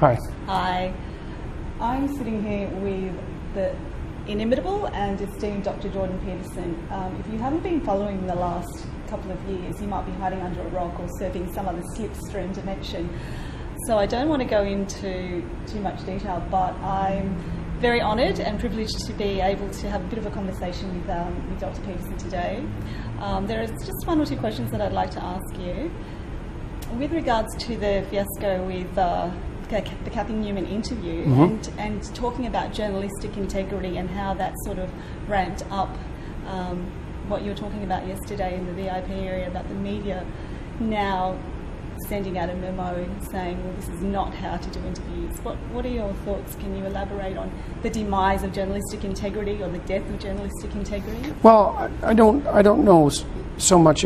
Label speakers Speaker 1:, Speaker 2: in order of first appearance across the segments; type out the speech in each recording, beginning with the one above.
Speaker 1: Hi.
Speaker 2: Hi. I'm sitting here with the inimitable and esteemed Dr. Jordan Peterson. If you haven't been following the last couple of years, you might be hiding under a rock or surfing some other slipstream dimension. So I don't want to go into too much detail, but I'm very honoured and privileged to be able to have a bit of a conversation with Dr. Peterson today. There is just one or two questions that I'd like to ask you. With regards to the fiasco with the Cathy Newman interview, and talking about journalistic integrity and how that sort of ramped up what you were talking about yesterday in the VIP area about the media now sending out a memo saying, well, this is not how to do interviews. What are your thoughts? Can you elaborate on the demise of journalistic integrity or the death of journalistic integrity?
Speaker 1: Well, I don't know so much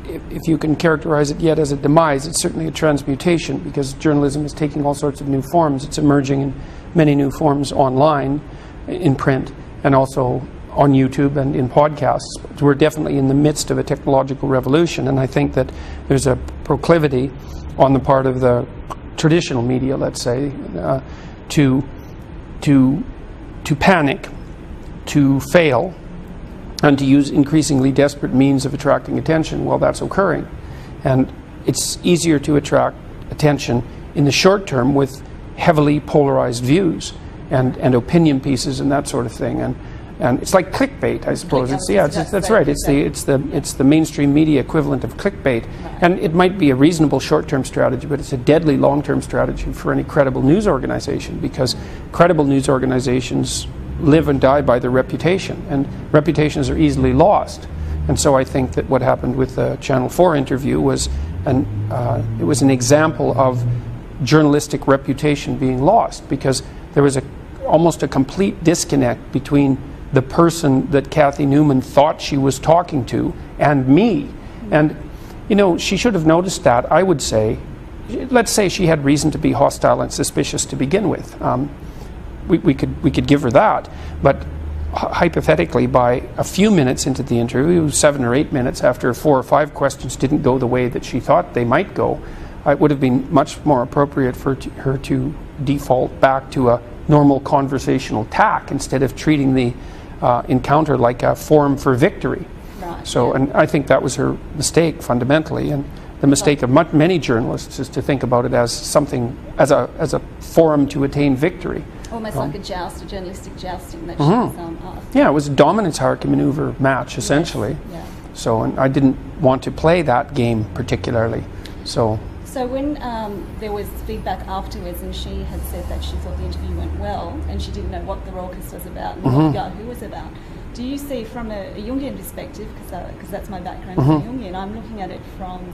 Speaker 1: if you can characterize it yet as a demise. It's certainly a transmutation, because journalism is taking all sorts of new forms. It's emerging in many new forms online, in print, and also on YouTube and in podcasts. We're definitely in the midst of a technological revolution, and I think that there's a proclivity on the part of the traditional media, let's say, to panic, to fail, and to use increasingly desperate means of attracting attention while that's occurring. And it's easier to attract attention in the short term with heavily polarized views and opinion pieces and that sort of thing. And it's like clickbait, I suppose. That's right. It's the mainstream media equivalent of clickbait. Right. And it might be a reasonable short-term strategy, but it's a deadly long-term strategy for any credible news organization, because credible news organizations live and die by their reputation, and reputations are easily lost. And so I think that what happened with the Channel 4 interview was it was an example of journalistic reputation being lost, because there was almost a complete disconnect between the person that Cathy Newman thought she was talking to and me. And, you know, she should have noticed that. I would say, let's say she had reason to be hostile and suspicious to begin with. We could give her that, but hypothetically, by a few minutes into the interview, 7 or 8 minutes after 4 or 5 questions didn't go the way that she thought they might go, it would have been much more appropriate for her to default back to a normal conversational tack instead of treating the encounter like a forum for victory.
Speaker 2: Right.
Speaker 1: So, and I think that was her mistake fundamentally, and the mistake of many journalists is to think about it as something, as a forum to attain victory.
Speaker 2: Almost like a joust, a journalistic jousting that she was asked.
Speaker 1: Yeah, it was a dominance hierarchy maneuver match, essentially.
Speaker 2: Yes. Yeah.
Speaker 1: So, and I didn't want to play that game particularly. So
Speaker 2: when there was feedback afterwards, and she had said that she thought the interview went well, and she didn't know what the raucous was about and what Yahoo was about, do you see from a Jungian perspective, because that's my background as a Jungian, I'm looking at it from,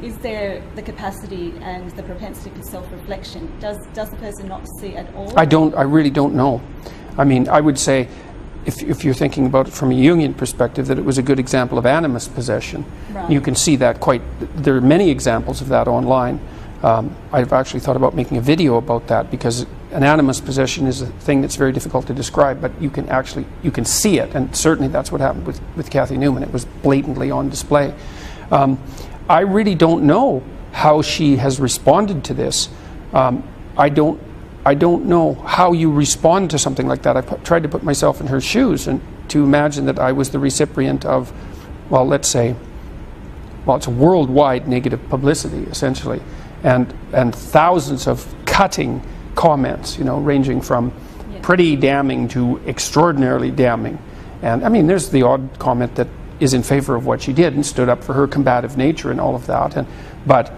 Speaker 2: is there the capacity and the propensity for self-reflection? Does the person not see at all?
Speaker 1: I really don't know. I mean, I would say, if you're thinking about it from a Jungian perspective, that it was a good example of animus possession.
Speaker 2: Right.
Speaker 1: You can see that there are many examples of that online. I've actually thought about making a video about that, because an animus possession is a thing that's very difficult to describe, but you can see it, and certainly that's what happened with Cathy Newman. It was blatantly on display. I really don't know how she has responded to this. I don't know how you respond to something like that. I tried to put myself in her shoes and to imagine that I was the recipient of, well, let's say, it's a worldwide negative publicity, essentially, and thousands of cutting comments, ranging from pretty damning to extraordinarily damning. And I mean, there's the odd comment that is in favor of what she did and stood up for her combative nature and all of that. But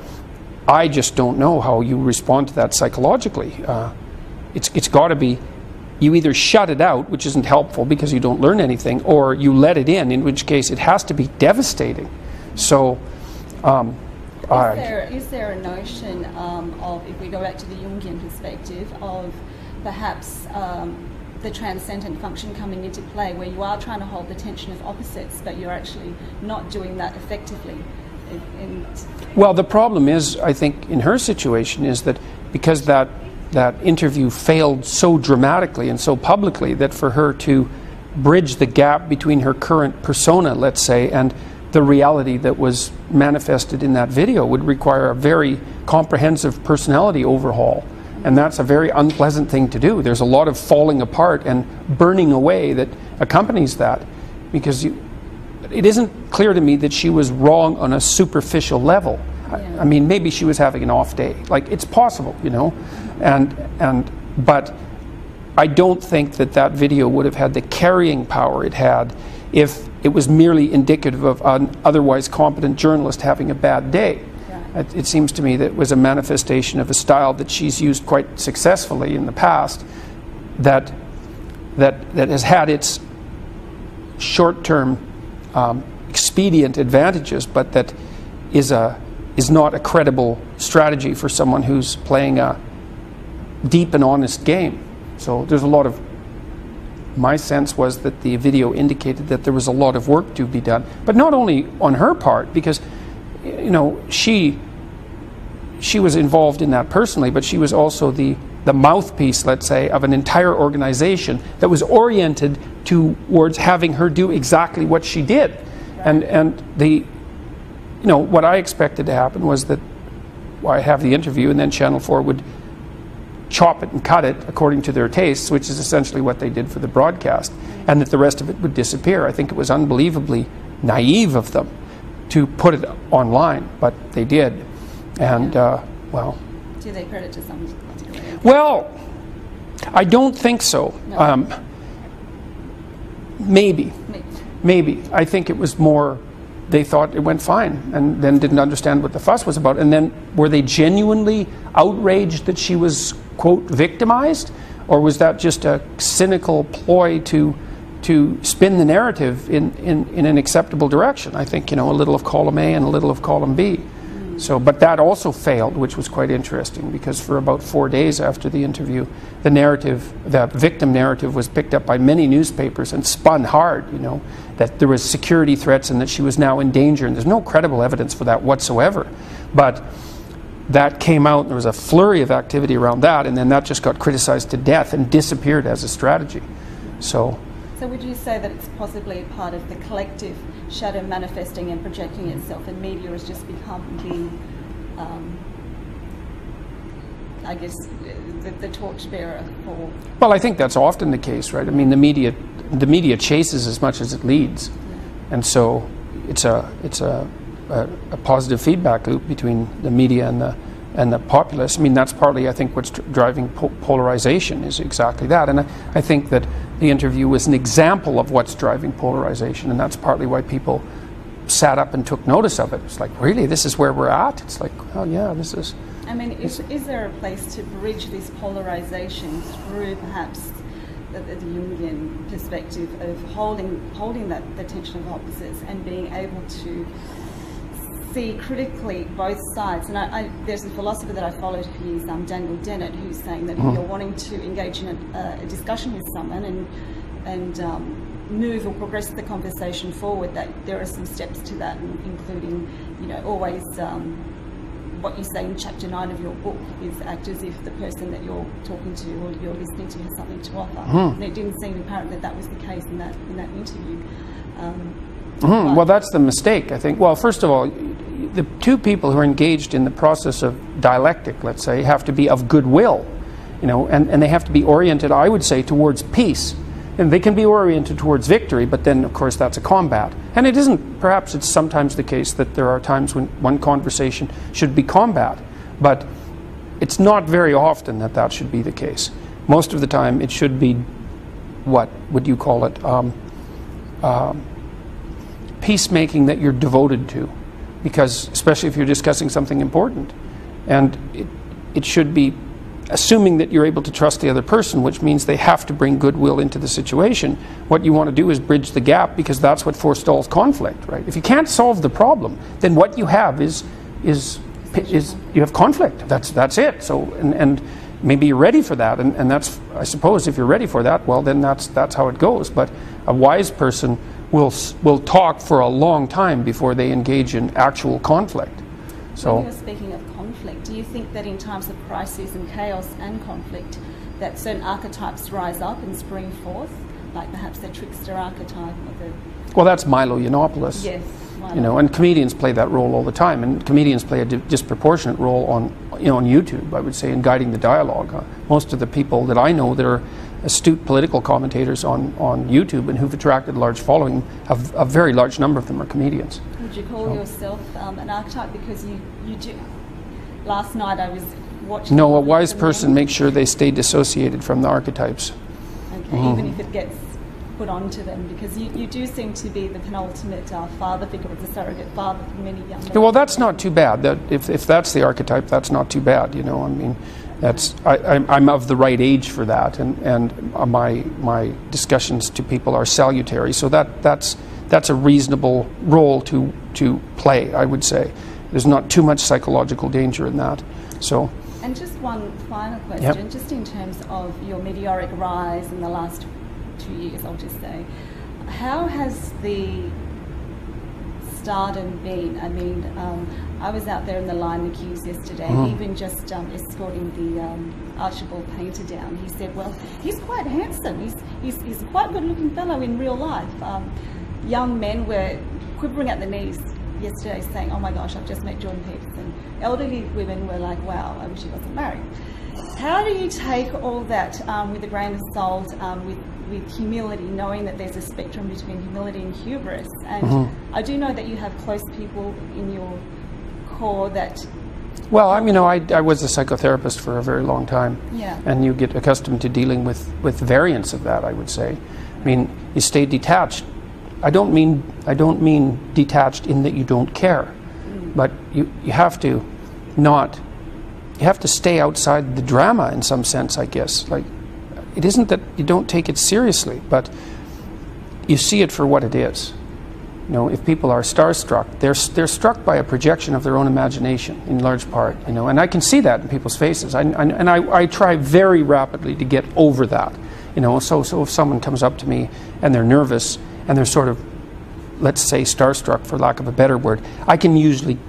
Speaker 1: I just don't know how you respond to that psychologically. It's got to be, you either shut it out, which isn't helpful because you don't learn anything, or you let it in which case it has to be devastating. So,
Speaker 2: is there a notion of, if we go back to the Jungian perspective, of perhaps the transcendent function coming into play, where you are trying to hold the tension of opposites, but you're actually not doing that effectively?
Speaker 1: Well, the problem is, I think, in her situation, is that because that interview failed so dramatically and so publicly, that for her to bridge the gap between her current persona, let's say, and the reality that was manifested in that video would require a very comprehensive personality overhaul. And that's a very unpleasant thing to do. There's a lot of falling apart and burning away that accompanies that, because it isn't clear to me that she was wrong on a superficial level. I mean, maybe she was having an off day. Like, it's possible, you know, but I don't think that video would have had the carrying power it had if it was merely indicative of an otherwise competent journalist having a bad day. It seems to me that it was a manifestation of a style that she's used quite successfully in the past, that has had its short-term expedient advantages, but that is not a credible strategy for someone who's playing a deep and honest game. So there's a lot of, my sense was that the video indicated that there was a lot of work to be done, but not only on her part, because, you know, she was involved in that personally, but she was also the mouthpiece, let's say, of an entire organization that was oriented towards having her do exactly what she did. And the, you know, what I expected to happen was that, well, I have the interview and then Channel 4 would chop it and cut it according to their tastes, which is essentially what they did for the broadcast, and that the rest of it would disappear. I think it was unbelievably naive of them to put it online, but they did. And, well...
Speaker 2: Do they credit to some particular?
Speaker 1: Well, I don't think so.
Speaker 2: No.
Speaker 1: Maybe. I think it was more, they thought it went fine and then didn't understand what the fuss was about. And then were they genuinely outraged that she was, quote, victimized? Or was that just a cynical ploy to spin the narrative in an acceptable direction? I think, you know, a little of column A and a little of column B. So, but that also failed, which was quite interesting, because for about 4 days after the interview, the narrative, the victim narrative, was picked up by many newspapers and spun hard, you know, that there was security threats and that she was now in danger, and there's no credible evidence for that whatsoever. But that came out, and there was a flurry of activity around that, and then that just got criticized to death and disappeared as a strategy. So
Speaker 2: would you say that it's possibly part of the collective shadow manifesting and projecting itself, and media has just become the, I guess, the torchbearer for... Well,
Speaker 1: I think that's often the case, right? I mean, the media chases as much as it leads, and so it's a positive feedback loop between the media and the populace. I mean, that's partly, I think, what's driving polarization is exactly that. And I think that the interview was an example of what's driving polarization, and that's partly why people sat up and took notice of it. It's like, really, this is where we're at? It's like, oh yeah, this is...
Speaker 2: I mean, is there a place to bridge this polarization through perhaps the Jungian perspective of holding that the tension of opposites and being able to see critically both sides? And there's a philosopher that I followed for years, Daniel Dennett, who's saying that if you're wanting to engage in a discussion with someone and move or progress the conversation forward, that there are some steps to that, including, you know, always what you say in chapter 9 of your book is act as if the person that you're talking to or you're listening to has something to offer. And it didn't seem apparent that was the case in that interview.
Speaker 1: Well, that's the mistake, I think. Well, first of all, the two people who are engaged in the process of dialectic, let's say, have to be of goodwill, you know, and they have to be oriented, I would say, towards peace. And they can be oriented towards victory, but then, of course, that's a combat. And it isn't, perhaps it's sometimes the case that there are times when one conversation should be combat, but it's not very often that should be the case. Most of the time, it should be, what would you call it, peacemaking that you're devoted to, because especially if you're discussing something important, and it should be assuming that you're able to trust the other person, which means they have to bring goodwill into the situation. What you want to do is bridge the gap, because that's what forestalls conflict, right? If you can't solve the problem, then what you have is you have conflict. That's it. So and maybe you're ready for that, and that's, I suppose, if you're ready for that, well, then that's how it goes. But a wise person will talk for a long time before they engage in actual conflict. So,
Speaker 2: when you're speaking of conflict, do you think that in times of crisis and chaos and conflict, that certain archetypes rise up and spring forth, like perhaps the trickster archetype or the...
Speaker 1: Well, that's Milo Yiannopoulos.
Speaker 2: Yes. Milo.
Speaker 1: You know, and comedians play that role all the time, and comedians play a disproportionate role on YouTube, I would say, in guiding the dialogue. Most of the people that I know that are astute political commentators on YouTube and who've attracted a large following, a very large number of them are comedians.
Speaker 2: Would you call yourself an archetype? Because you do. Last night I was watching...
Speaker 1: No, a wise person makes sure they stay dissociated from the archetypes.
Speaker 2: Okay, even if it gets put onto them, because you do seem to be the penultimate father figure, or the surrogate father for many young men.
Speaker 1: Well, that's not too bad. That if that's the archetype, that's not too bad. I mean, I'm of the right age for that, and my discussions to people are salutary. So that's a reasonable role to play, I would say. There's not too much psychological danger in that. So. And
Speaker 2: just one final question, just in terms of your meteoric rise in the last 2 years, I'll just say, how has the stardom been? I mean, I was out there in the line, the queues yesterday, even just escorting the Archibald painter down. He said, well, he's quite handsome. He's a quite good-looking fellow in real life. Young men were quivering at the knees yesterday saying, oh my gosh, I've just met Jordan Peterson. Elderly women were like, wow, I wish he wasn't married. How do you take all that with a grain of salt, with humility, knowing that there's a spectrum between humility and hubris? And I do know that you have close people in your core that...
Speaker 1: Well, I was a psychotherapist for a very long time.
Speaker 2: Yeah. And
Speaker 1: you get accustomed to dealing with variants of that, I would say. I mean, you stay detached. I don't mean detached in that you don't care, but you have to stay outside the drama in some sense, I guess. Like, it isn't that you don't take it seriously, but you see it for what it is. If people are starstruck, they're struck by a projection of their own imagination in large part, and I can see that in people's faces. I try very rapidly to get over that, so if someone comes up to me and they're nervous and they're sort of, let's say, starstruck, for lack of a better word, I can usually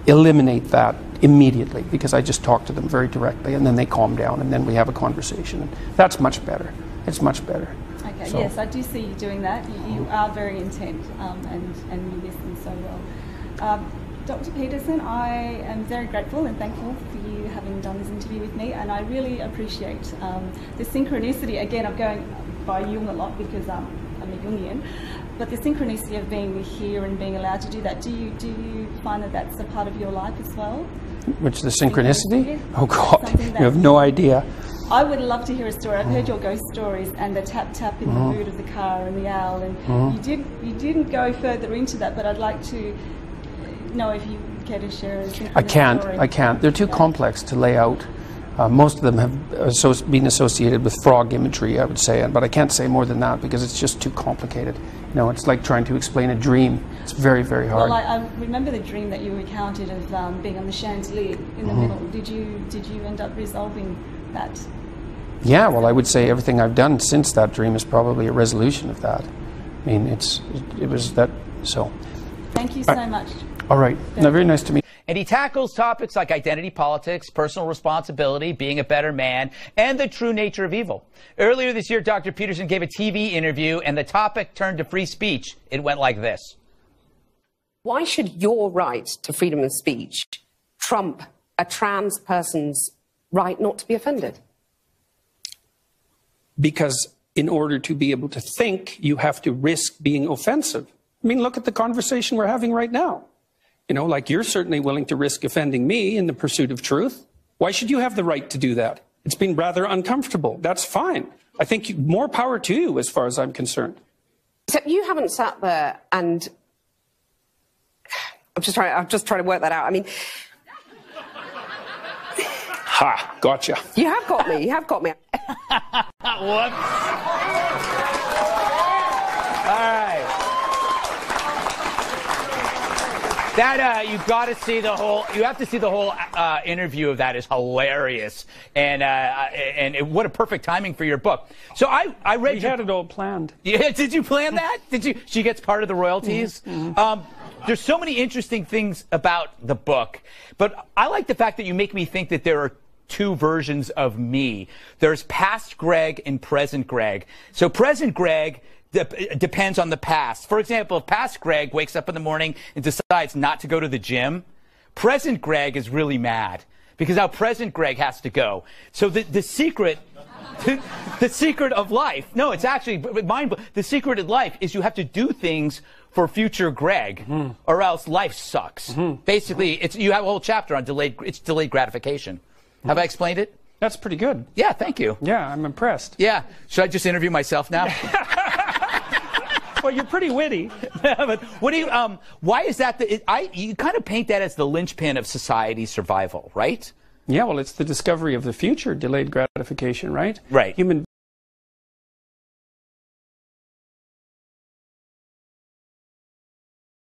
Speaker 1: eliminate that immediately because I just talk to them very directly, and then they calm down, and then we have a conversation. And that's much better. It's much better.
Speaker 2: Okay, so. Yes, I do see you doing that. You are very intent, and you listen so well. Dr. Peterson, I am very grateful and thankful for you having done this interview with me, and I really appreciate the synchronicity. Again, I'm going by Jung a lot because I'm a Jungian, but the synchronicity of being here and being allowed to do that, do you find that that's a part of your life as well?
Speaker 1: Which, the synchronicity? Oh God, you have no idea.
Speaker 2: I would love to hear a story. I've heard your ghost stories and the tap in the boot of the car and the owl, and you didn't go further into that, but I'd like to know if you care to share a synchronicity.
Speaker 1: I can't. They're too complex to lay out. Most of them have been associated with frog imagery, I would say, but I can't say more than that because it's just too complicated. It's like trying to explain a dream. It's very, very hard.
Speaker 2: Well, I remember the dream that you recounted of being on the chandelier in the middle. Did you end up resolving that?
Speaker 1: Yeah, well, I would say everything I've done since that dream is probably a resolution of that. I mean, it was that, so.
Speaker 2: Thank you so much.
Speaker 1: All right. No, very nice to meet you.
Speaker 3: And he tackles topics like identity politics, personal responsibility, being a better man, and the true nature of evil. Earlier this year, Dr. Peterson gave a TV interview, and the topic turned to free speech. It went like this.
Speaker 4: Why should your right to freedom of speech trump a trans person's right not to be offended?
Speaker 1: Because in order to be able to think, you have to risk being offensive. I mean, look at the conversation we're having right now. Like, you're certainly willing to risk offending me in the pursuit of truth. Why should you have the right to do that? It's been rather uncomfortable. That's fine. I think more power to you as far as I'm concerned.
Speaker 4: Except you haven't sat there and... I'm just trying to work that out. I mean...
Speaker 1: Ha! Gotcha.
Speaker 4: You have got me. You have got me.
Speaker 3: Whoops. All right. That you've got to see the whole. You have to see the whole interview of that. Is hilarious, and what a perfect timing for your book. So I read.
Speaker 1: We had it all planned.
Speaker 3: Yeah, did you plan that? Did you? She gets part of the royalties. There's so many interesting things about the book, but I like the fact that you make me think that there are two versions of me. There's past Greg and present Greg. So present Greg depends on the past. For example, if past Greg wakes up in the morning and decides not to go to the gym, present Greg is really mad because now present Greg has to go. So the secret, the secret of life, no, it's actually the secret of life is you have to do things for future Greg, or else life sucks. Basically, you have a whole chapter on delayed gratification. Have I explained it?
Speaker 1: That's pretty good.
Speaker 3: Yeah, thank you.
Speaker 1: Yeah, I'm impressed.
Speaker 3: Yeah. Should I just interview myself now?
Speaker 1: Well, you're pretty witty.
Speaker 3: But what do you, why is that? You kind of paint that as the linchpin of society's survival, right?
Speaker 1: Yeah, well, it's the discovery of the future, delayed gratification, right?
Speaker 3: Right.
Speaker 1: Human